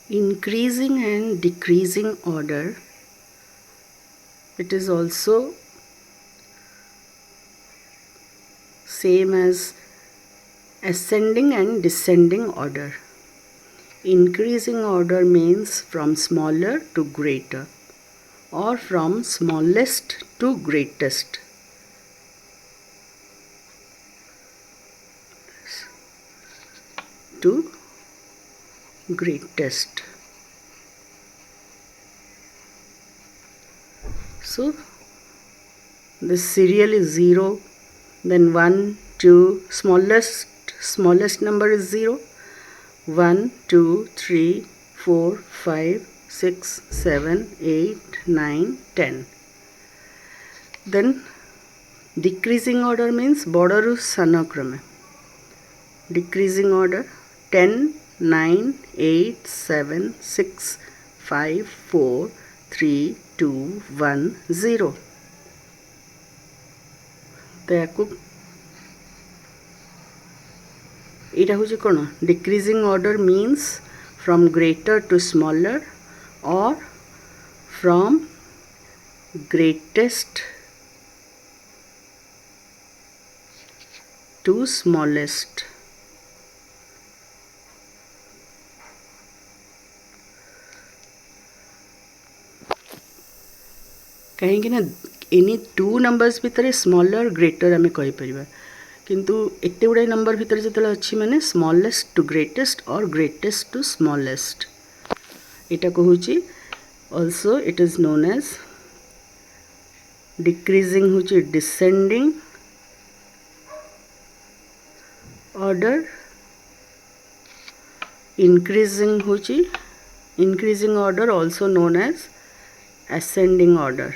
increasing and decreasing order. It is also same as ascending and descending order. Increasing order means from smaller to greater or from smallest to greatest. To greatest. So the serial is 0, then 1, 2, smallest number is 0, 1, 2, 3, 4, 5, 6, 7, 8, 9, 10. Then decreasing order means बड़रू सान क्रमे. Decreasing order 10, 9, 8, 7, 6, 5, 4, 3, 2, 1, 0. तो याकू एटा होची कोन decreasing order means from greater to smaller और from greatest to smallest. कहीं ना एनी टू नंबर्स भितर स्मॉलर ग्रेटर आम कहीपर किंतु एते गुड़ाई नंबर भितर जो अच्छी माने स्मॉलेस्ट टू ग्रेटेस्ट और ग्रेटेस्ट टू स्मॉलेस्ट एटा कहूची. Also it is known as decreasing होची डिसेंडिंग ऑर्डर. इंक्रीजिंग होची increasing order also known as ascending order.